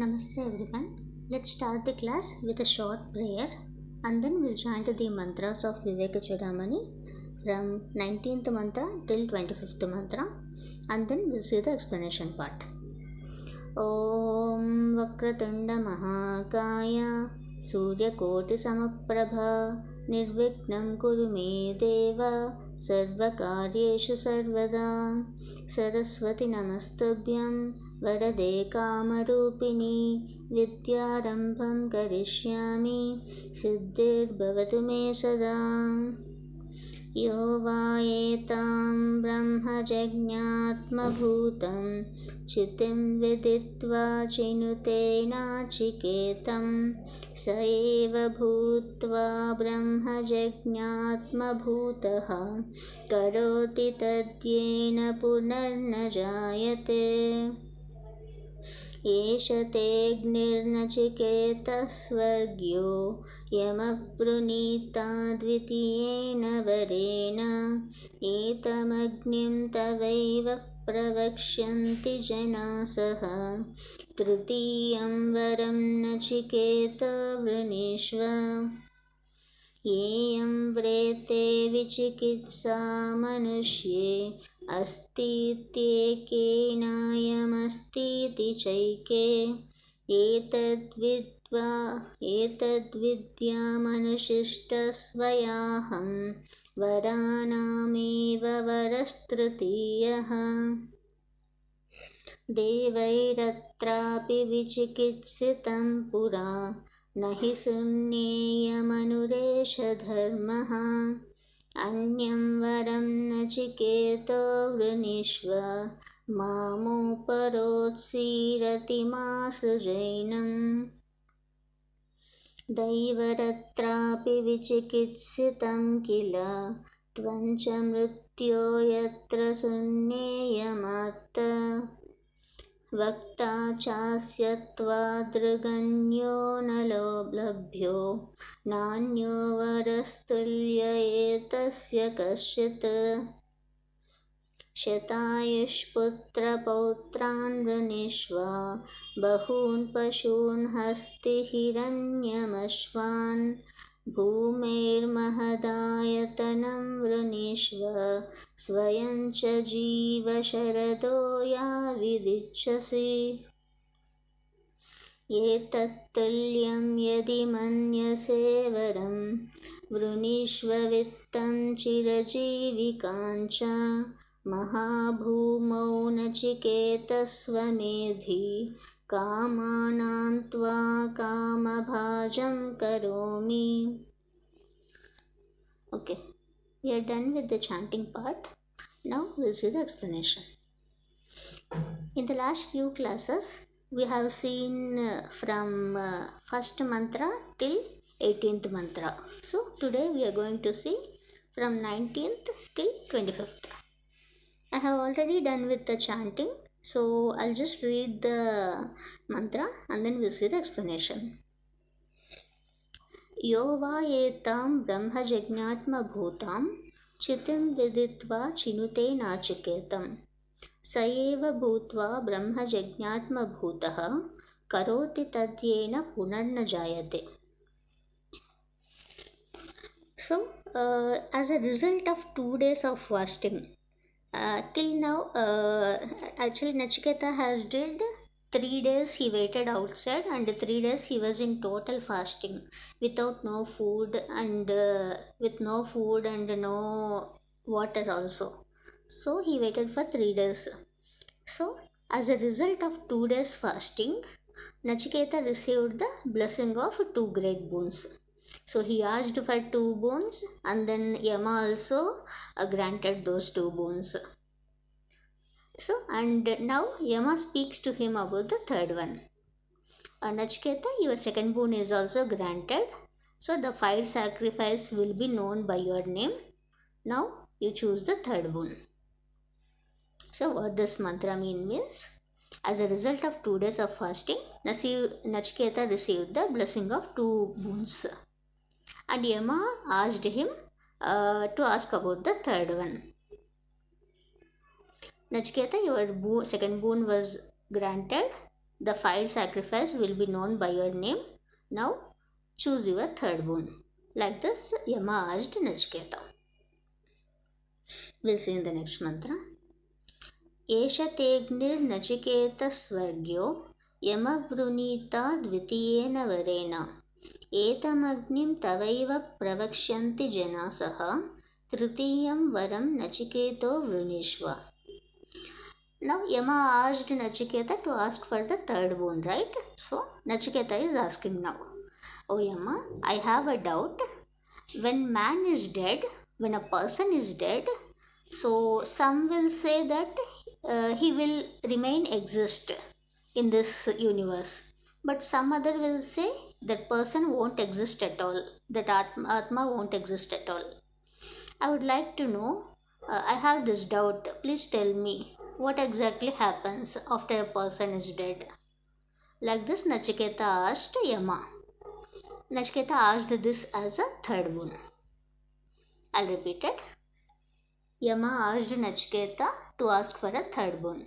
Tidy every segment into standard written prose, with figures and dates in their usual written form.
Namaste everyone. Let's start the class with a short prayer and then we'll chant the mantras of Vivekachudamani from 19th mantra till 25th mantra and then we'll see the explanation part. Om Vakratunda Mahakaya Suryakoti Samaprabha Nirvignam Kuru Me Deva Sarvakaryeshu Sarvada Saraswati Namastubhyam Varade Kamarupini Vidyarambham Karishyami Siddhir Me Sada यो वा एतां ब्रह्मजज्ञात्मभूतं चितिं विदित्वा चिनुते नाचिकेतं स एव भूत्वा ब्रह्मजज्ञात्मभूतः करोति तद्येन पुनर्न जायते एष तेऽग्निर्नचिकेतः स्वर्ग्यो यमप्रणीता द्वितीयेन वरेण एतमग्निं तवैव प्रवक्ष्यन्ति जनासः तृतीयं वरं नचिकेत वृणीष्व येयं व्रेते विचिकित्सा मनुष्ये अस्तीत्येकेनायमस्तीति चैके एतद्विद्यामनुशिष्टस्वयाहं वराणामेव वरस्तृतीयः देवैरत्रापि विचिकित्सितं पुरा न हि शून्येयमनुरेष धर्मः अन्यं वरं नचिकेतो वृणीष्व मामोपरोत्सीरति मा सृजैनम् दैवरत्रापि विचिकित्सितं किल त्वं च मृत्यो यत्र शून्येयमात्त वक्ता चास्य त्वादृगण्यो न लभ्यो नान्यो वरस्तुल्य एतस्य कश्चित् शतायुष्पुत्रपौत्रान् वृणीष्व बहून् पशून् हस्तिहिरण्यमश्वान् भूमेर्महदायतनं वृणीष्व स्वयं च जीव शरदो याविदिच्छसि एतत्तुल्यं यदि मन्यसे वरं वृणीष्व वित्तं चिरजीविकाञ्च महाभूमौ नचिकेतस्वमेधि कामानां त्वा कामभाजं करोमि. Okay, we are done with the chanting part. Now we'll see the explanation. In the last few classes, we have seen from first mantra till 18th mantra. So today we are going to see from 19th till 25th. I have already done with the chanting, so I'll just read the mantra and then we'll see the explanation. यो वा एतां ब्रह्मजज्ञात्मभूतां चितिं विदित्वा चिनुते नाचिकेतं स एव भूत्वा ब्रह्मजज्ञात्मभूतः करोति तद्येन पुनर्न जायते. So, as a result of 2 days of fasting, till now, actually Nachiketa has did 3 days he waited outside and 3 days he was in total fasting without no food and with no food and no water also. So he waited for 3 days. So as a result of 2 days fasting, Nachiketa received the blessing of 2 great boons. So he asked for 2 boons and then Yama also granted those 2 boons. So, and now Yama speaks to him about the third one. Nachiketa, your second boon is also granted. So the fire sacrifice will be known by your name. Now you choose the third boon. So what this mantra means, as a result of 2 days of fasting, Nachiketa received the blessing of 2 boons. And Yama asked him to ask about the third one. Nachiketa, your second boon was granted. The fire sacrifice will be known by your name. Now choose your third boon. Like this, Yama asked Nachiketa. We'll see in the next mantra. एष तेऽग्निर्नचिकेतस्वर्ग्यो यमवृणीता द्वितीयेन वरेण एतमग्निं तवैव प्रवक्ष्यन्ति जनासः तृतीयं वरं नचिकेतो वृणीष्व. Now Yama asked Nachiketa to ask for the third boon, right? So Nachiketa is asking now, oh Yama, I have a doubt. When man is dead, when a person is dead, so some will say that he will remain exist in this universe, but some other will say that person won't exist at all, that atma won't exist at all. I would like to know, I have this doubt, please tell me what exactly happens after a person is dead. Like this, Nachiketa asked Yama. Nachiketa asked this as a third boon. I'll repeat it. Yama asked Nachiketa to ask for a third boon.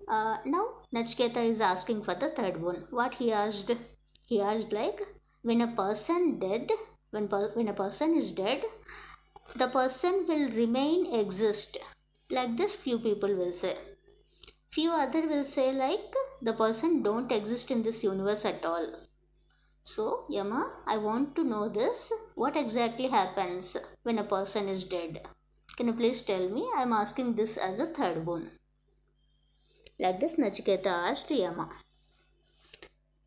Now Nachiketa is asking for the third boon. What he asked? He asked like, when a person dead, when a person is dead, the person will remain exist. Like this, few people will say. Few other will say like, the person don't exist in this universe at all. So Yama, I want to know this. What exactly happens when a person is dead? Can you please tell me? I am asking this as a third boon. Like this, Nachiketa asked Yama.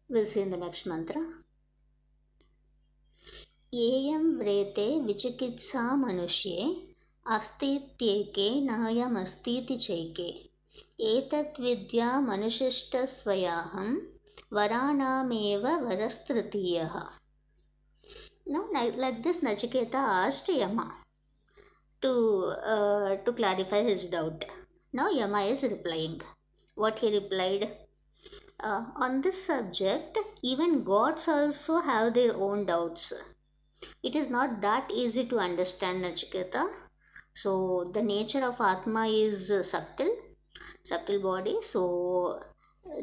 We'll see in the next mantra. Yeyam vrete vichikitsa manusye astityeke nayamastiti chaike etat vidya manushishta swayaham varanameva varastritiyaha. Now, like this, Nachiketa asked Yama to clarify his doubt. Now Yama is replying. What he replied? On this subject, even gods also have their own doubts. It is not that easy to understand, Nachiketa. So the nature of Atma is subtle body. So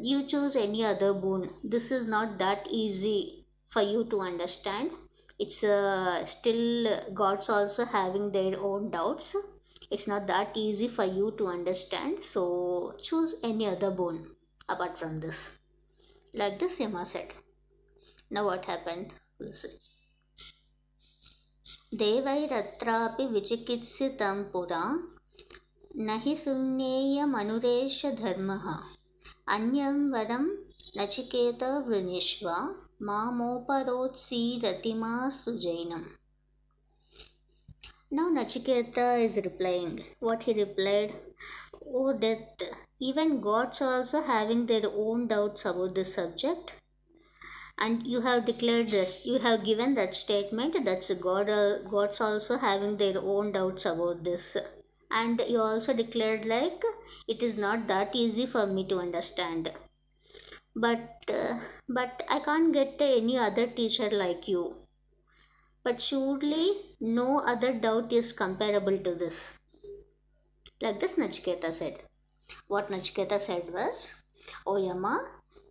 you choose any other boon. This is not that easy for you to understand. It's still gods also having their own doubts. It's not that easy for you to understand. So choose any other boon apart from this. Like this, Yama said. Now what happened? We'll see. देवैरत्रापि विचिकित्सितं पुरा न हि सुम्नेयमनुरेष धर्मः अन्यं वरं Nachiket वृणीष्व मामोपरोत्सीरतिमा सुजैनम्. Now Nachiketa is replying. What he replied? Oh death, even gods are also having their own doubts about this subject. And you have declared this, you have given that statement, that's gods also having their own doubts about this. And you also declared like, it is not that easy for me to understand. But I can't get any other teacher like you. But surely no other doubt is comparable to this. Like this, Nachiketa said. What Nachiketa said was, oh Yama,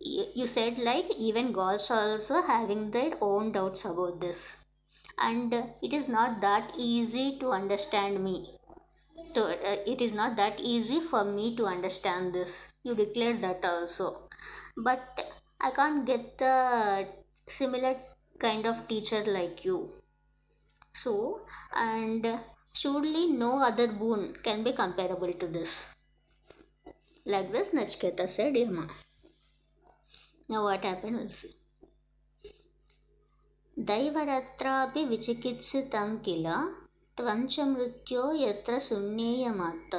you said like even gods are also having their own doubts about this. And it is not that easy to understand me. So it is not that easy for me to understand this. You declared that also. But I can't get a similar kind of teacher like you. So, and surely no other boon can be comparable to this. Like this, Nachiketa said Yama. Now what happened? We'll see. दैवरत्रापि विचिकित्सितं किल त्वं च मृत्यो यत्र सुन्नेयमात्त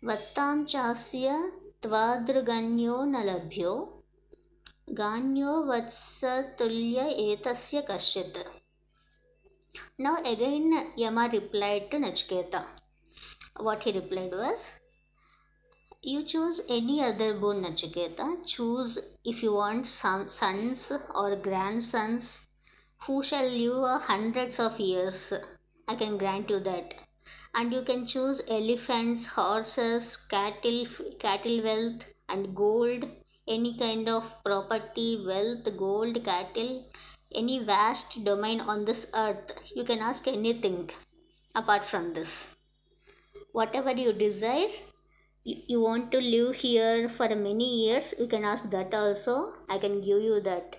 वत्तां चास्य त्वादृगण्यो न लभ्यो गान्यो वत्सतुल्य एतस्य कश्चित्. Now again Yama replied to Nachiketa. What he replied was, you choose any other boon, Nachiketa. Choose if you want some sons or grandsons who shall live hundreds of years. I can grant you that. And you can choose elephants, horses, cattle wealth, and gold. any kind of property, wealth, gold, cattle, any vast domain on this earth. You can ask anything apart from this. Whatever you desire, you want to live here for many years, you can ask that also. I can give you that.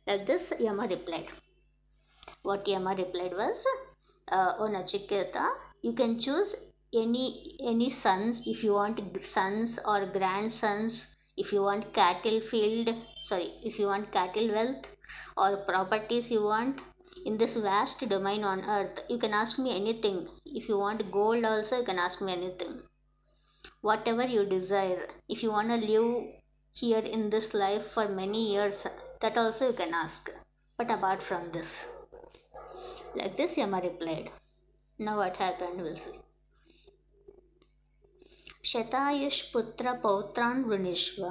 Like this, Yama replied. What Yama replied was, "O Nachiketa, you can choose any sons if you want sons or grandsons, if you want cattle field, sorry, if you want cattle wealth or properties you want in this vast domain on earth. You can ask me anything. If you want gold also, you can ask me anything. Whatever you desire. If you want to live here in this life for many years, that also you can ask. But apart from this." Like this, Yama replied. Now what happened, we'll see. शतायुष्पुत्रपौत्रान् वृणीष्व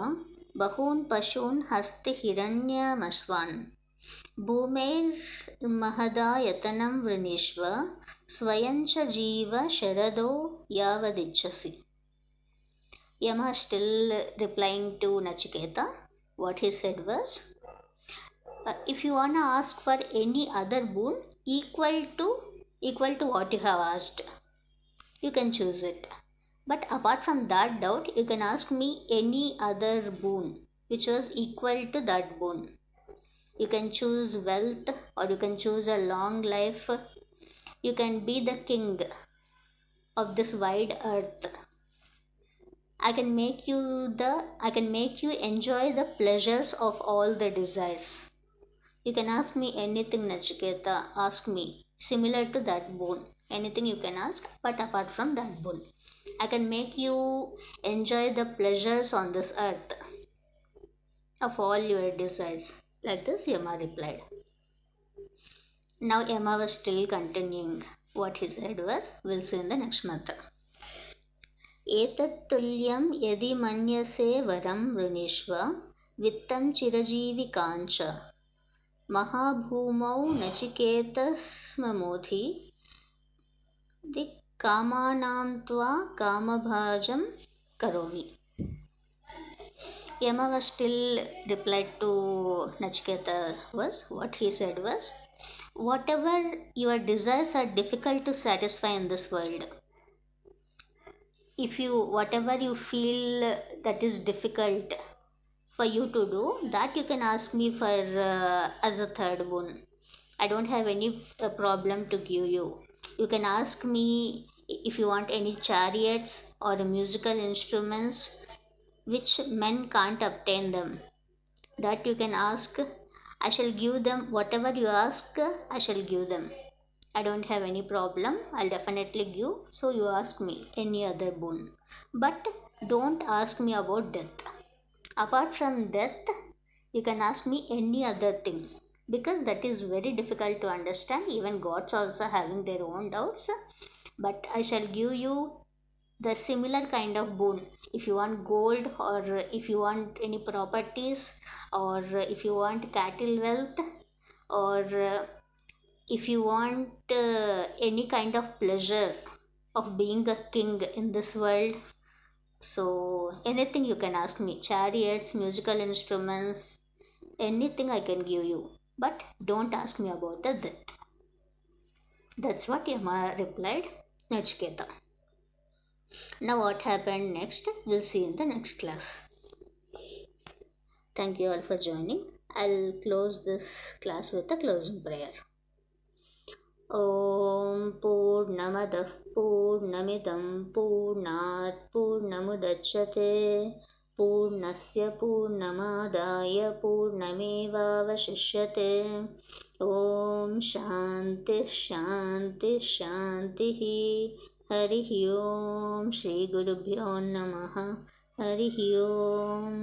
बहून् पशून् हस्तिहिरण्यमश्वान् भूमेर्महदायतनं वृणीष्व स्वयं च जीव शरदो यावदिच्छसि. Yama still replying to Nachiketa. What he said was, if you wanna ask for any other boon equal to what you have asked, you can choose it. But apart from that doubt, you can ask me any other boon which was equal to that boon. You can choose wealth, or you can choose a long life. You can be the king of this wide earth. I can make you enjoy the pleasures of all the desires. You can ask me anything, Nachiketa. Ask me similar to that boon. Anything you can ask, but apart from that boon, I can make you enjoy the pleasures on this earth of all your desires. Like this, Yama replied. Now Yama was still continuing. What he said was, we'll see in the next mantra. एतत्तुल्यं यदि मन्यसे वरं वृणीष्व वित्तं चिरजीविकाञ्च महाभूमौ नचिकेतस्ममोधि दिक्कामानां त्वा कामभाजं करोमि. Yama was still replied to Nachiketa was, what he said was, whatever your desires are difficult to satisfy in this world, if you whatever you feel that is difficult for you to do, that you can ask me for as a third boon. I don't have any problem to give you. You can ask me if you want any chariots or musical instruments which men can't obtain them. That you can ask. I shall give them. Whatever you ask, I shall give them. I don't have any problem. I'll definitely give. So you ask me any other boon. But don't ask me about death. Apart from death, you can ask me any other thing, because that is very difficult to understand. Even gods also having their own doubts. But I shall give you the similar kind of boon. If you want gold, or if you want any properties, or if you want cattle wealth, or if you want any kind of pleasure of being a king in this world, so anything you can ask me. Chariots, musical instruments, anything I can give you. But don't ask me about the death. That's what Yama replied Nachiketa. Now what happened next, we'll see in the next class. Thank you all for joining. I'll close this class with a closing prayer. ॐ पूर्णमदः पूर्णमिदं पूर्णात् पूर्णमुदच्यते पूर्णस्य पूर्णमादाय पूर्णमेवावशिष्यते. ॐ शान्तिः शान्तिः शान्तिः. हरिः ॐ. श्रीगुरुभ्यो नमः. हरिः ॐ.